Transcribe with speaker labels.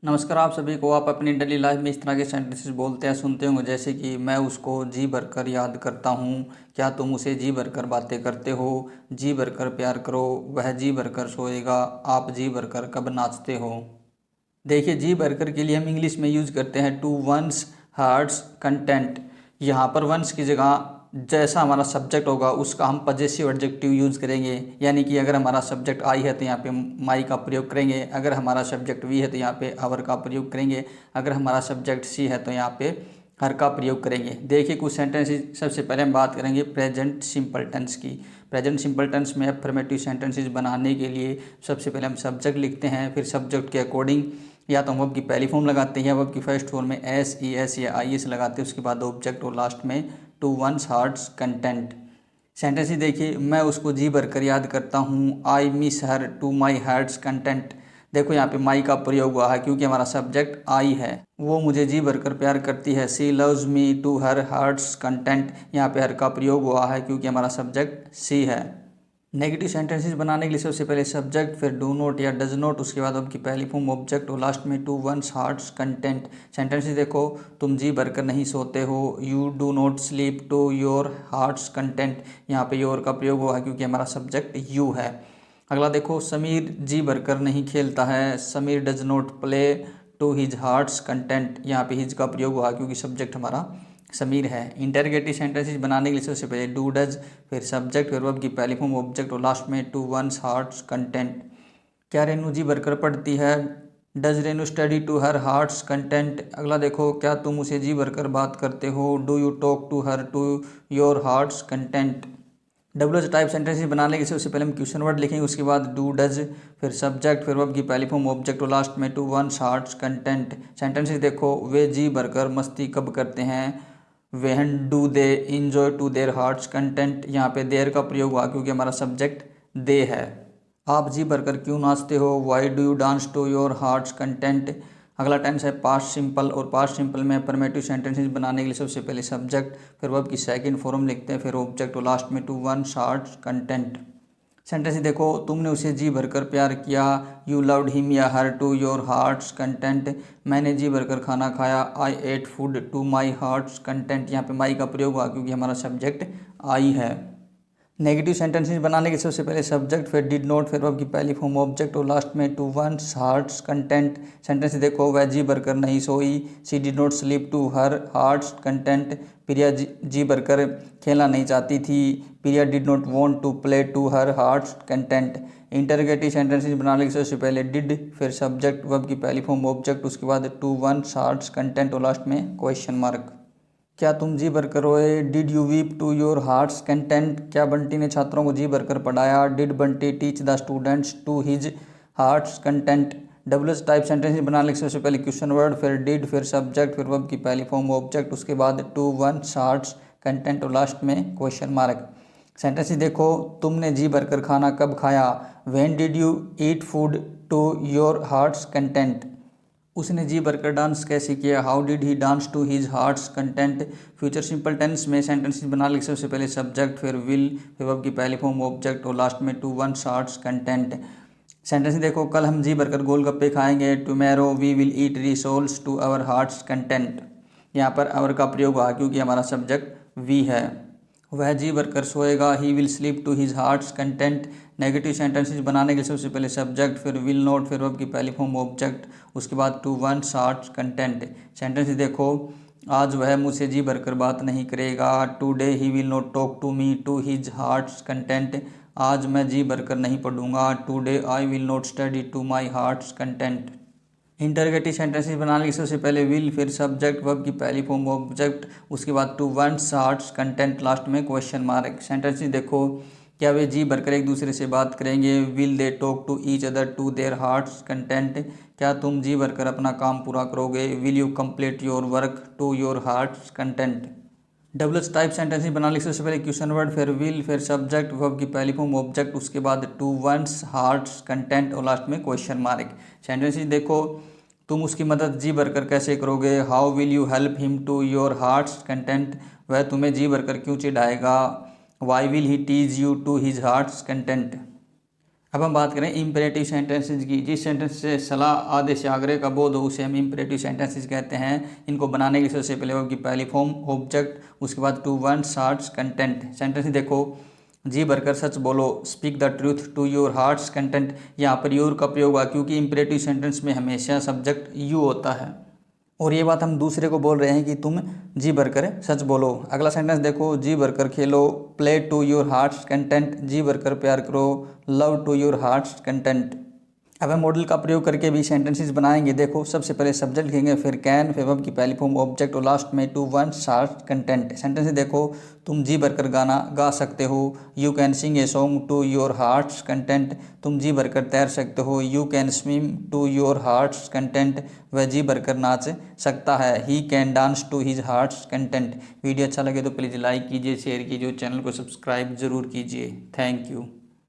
Speaker 1: नमस्कार आप सभी को। आप अपनी डेली लाइफ में इस तरह के सेंटेंसेस बोलते हैं सुनते होंगे, जैसे कि मैं उसको जी भरकर याद करता हूँ, क्या तुम उसे जी भरकर बातें करते हो, जी भरकर प्यार करो, वह जी भरकर सोएगा, आप जी भरकर कब नाचते हो। देखिए, जी भरकर के लिए हम इंग्लिश में यूज करते हैं टू वंस हार्ट्स कंटेंट। यहाँ पर वंस की जगह जैसा हमारा सब्जेक्ट होगा उसका हम पजेसिव एडजेक्टिव यूज़ करेंगे। यानी कि अगर हमारा सब्जेक्ट आई है तो यहाँ पे माई का प्रयोग करेंगे, अगर हमारा सब्जेक्ट वी है तो यहाँ पे आवर का प्रयोग करेंगे, अगर हमारा सब्जेक्ट सी है तो यहाँ पे हर का प्रयोग करेंगे। देखिए कुछ सेंटेंसेस, सबसे पहले हम बात करेंगे प्रेजेंट सिंपल टेंस की। प्रेजेंट सिंपल टेंस में अफर्मेटिव सेंटेंसेस बनाने के लिए सबसे पहले हम सब्जेक्ट लिखते हैं, फिर सब्जेक्ट के अकॉर्डिंग या तो हम वर्ब की पहली फॉर्म लगाते हैं या वर्ब की फर्स्ट फॉर्म में एस ई एस या आई एस लगाते हैं, उसके बाद ऑब्जेक्ट और लास्ट में to one's heart's content. Sentence ही देखिए, मैं उसको जी भरकर याद करता हूँ, I miss her to my heart's content. देखो यहाँ पे माई का प्रयोग हुआ है क्योंकि हमारा सब्जेक्ट आई है, वो मुझे जी भरकर प्यार करती है। She loves me to her heart's content, यहाँ पे हर का प्रयोग हुआ है क्योंकि हमारा सब्जेक्ट सी है। नेगेटिव सेंटेंसेस बनाने के लिए सबसे पहले सब्जेक्ट, फिर डू नॉट या डज नॉट, उसके बाद आपकी पहली फॉर्म ऑब्जेक्ट और लास्ट में to one's heart's content. Sentences देखो, तुम जी भरकर नहीं सोते हो, you do not sleep to your heart's content. यहाँ पे योर का प्रयोग हुआ है क्योंकि हमारा सब्जेक्ट यू है। अगला देखो, समीर जी भरकर नहीं खेलता है, Sameer does not play to his heart's content. यहाँ पे हिज का प्रयोग हुआ क्योंकि सब्जेक्ट हमारा समीर है। इंटरगेटिव सेंटेंसेस बनाने के लिए सबसे पहले डू डज, फिर सब्जेक्ट, फिर वर्ब की पहली फॉर्म ऑब्जेक्ट और लास्ट में टू वंस हार्ट्स कंटेंट। क्या रेनू जी भरकर पढ़ती है, does Renu study to her heart's content. अगला देखो, क्या तुम उसे जी भरकर बात करते हो, do you talk to her to your heart's content. W type sentences बनाने के सबसे पहले हम क्वेश्चन वर्ड लिखेंगे, उसके बाद डू डज, फिर सब्जेक्ट, फिर वर्ब की पहली फॉर्म ऑब्जेक्ट और लास्ट में to one's heart's content. Sentences देखो, वे जी भरकर मस्ती कब करते हैं, when do they enjoy to their heart's content. यहाँ पे देयर का प्रयोग हुआ क्योंकि हमारा सब्जेक्ट दे है। आप जी भरकर क्यों नाचते हो, why do you dance to your heart's content. अगला टेंस है पास्ट सिंपल, और पास्ट सिंपल में अफर्मेटिव सेंटेंसेस बनाने के लिए सबसे पहले सब्जेक्ट, फिर वर्ब की सेकंड फॉर्म लिखते हैं, फिर ऑब्जेक्ट और लास्ट में to one's heart's content. Sentence देखो, तुमने उसे जी भरकर प्यार किया, यू लव्ड हिम या her to your heart's content. मैंने जी भरकर खाना खाया, I ate food to my heart's content. यहाँ पे माई का प्रयोग हुआ क्योंकि हमारा सब्जेक्ट आई है। नेगेटिव सेंटेंसेस बनाने के सबसे पहले सब्जेक्ट, फिर डिड नॉट, फिर वर्ब की पहली फॉर्म ऑब्जेक्ट और लास्ट में to one's heart's content. Sentence देखो, वह जी भरकर नहीं सोई, she did not sleep to her heart's content. Priya जी भरकर खेलना नहीं चाहती थी, Priya did not want to play to her heart's content. Interrogative sentences बनाने के सबसे पहले डिड, फिर सब्जेक्ट, वर्ब की पहली फॉर्म ऑब्जेक्ट, उसके बाद टू वंस हार्ट्स कंटेंट और लास्ट में क्वेश्चन मार्क। क्या तुम जी भरकर रोए, did you weep to your heart's content. क्या बंटी ने छात्रों को जी भरकर पढ़ाया, did Bunty teach the students to his heart's content. W type sentence बनाने के सबसे पहले क्वेश्चन वर्ड, फिर डिड, फिर सब्जेक्ट, फिर वर्ब की पहली फॉर्म ऑब्जेक्ट, उसके बाद टू वंस हार्ट्स कंटेंट और लास्ट में क्वेश्चन मार्क। सेंटेंस देखो, तुमने जी भरकर खाना कब खाया, when did you eat food to your heart's content. उसने जी भरकर डांस कैसे किया, how did he dance to his heart's content. Future simple tense में सेंटेंसेस बनाने के सबसे पहले सब्जेक्ट, फिर विल, फिर वर्ब की पहली फॉर्म ऑब्जेक्ट और लास्ट में to one's heart's content. Sentence देखो, कल हम जी भरकर गोलगप्पे खाएंगे, tomorrow we will eat rissoles to our heart's content. यहाँ पर आवर का प्रयोग हुआ क्योंकि हमारा सब्जेक्ट वी है। वह जी भरकर सोएगा, he will sleep to his heart's content. Negative sentences बनाने के लिए सबसे पहले सब्जेक्ट, फिर विल नॉट, फिर वर्ब की पहली फॉर्म ऑब्जेक्ट, उसके बाद to one's heart's content. Sentence देखो, आज वह मुझसे जी भरकर बात नहीं करेगा, today he will not talk to me to his heart's content. आज मैं जी भरकर नहीं पढ़ूंगा, today I will not study to my heart's content. Interrogative sentences बनाने के सबसे पहले विल, फिर सब्जेक्ट, वर्ब की पहली फॉर्म ऑब्जेक्ट, उसके बाद to one's heart's content, last में क्वेश्चन मार्क। सेंटेंसेस देखो, क्या वे जी भरकर एक दूसरे से बात करेंगे, will they talk to each other to their heart's content. क्या तुम जी भरकर अपना काम पूरा करोगे, will you complete your work to your heart's content. Double type sentences बनाने के सबसे पहले क्वेश्चन वर्ड, फिर विल, फिर सब्जेक्ट, वर्ब की पहली फॉर्म ऑब्जेक्ट, उसके बाद टू वंस हार्ट्स कंटेंट और लास्ट में क्वेश्चन मार्क। सेंटेंसेस देखो, तुम उसकी मदद जी भरकर कैसे करोगे, how will you help him to your heart's content. वह तुम्हें जी भरकर क्यों चिढ़ाएगा, why will he tease you to his heart's content. अब हम बात करें इम्परेटिव सेंटेंसेस की। जिस सेंटेंस से सलाह, आदेश या आग्रह का बोध हो उसे हम इम्परेटिव सेंटेंसेस कहते हैं। इनको बनाने के लिए सबसे पहले वर्ब की पहली फॉर्म ऑब्जेक्ट, उसके बाद to, one's, heart's, content. Sentence देखो, जी भरकर सच बोलो, speak the truth to your heart's content. यहाँ पर योर का प्रयोग हुआ क्योंकि इम्परेटिव सेंटेंस में हमेशा सब्जेक्ट यू होता है और ये बात हम दूसरे को बोल रहे हैं कि तुम जी भरकर सच बोलो। अगला सेंटेंस देखो, जी भरकर खेलो, play to your heart's content. जी भरकर प्यार करो, love to your heart's content. अब हम मॉडल का प्रयोग करके भी सेंटेंसेस बनाएंगे। देखो, सबसे पहले सब्जेक्ट लिखेंगे, फिर कैन, फिर वर्ब की पहली फॉर्म ऑब्जेक्ट और लास्ट में टू, वन, शार्ट, कंटेंट। सेंटेंस देखो, तुम जी भरकर गाना गा सकते हो, you can sing a song to your heart's content. तुम जी भरकर तैर सकते हो, you can swim to your heart's content. वह जी भरकर नाच सकता है, he can dance to his heart's content. Video अच्छा लगे तो प्लीज़ लाइक कीजिए, शेयर कीजिए, चैनल को सब्सक्राइब जरूर कीजिए। Thank you.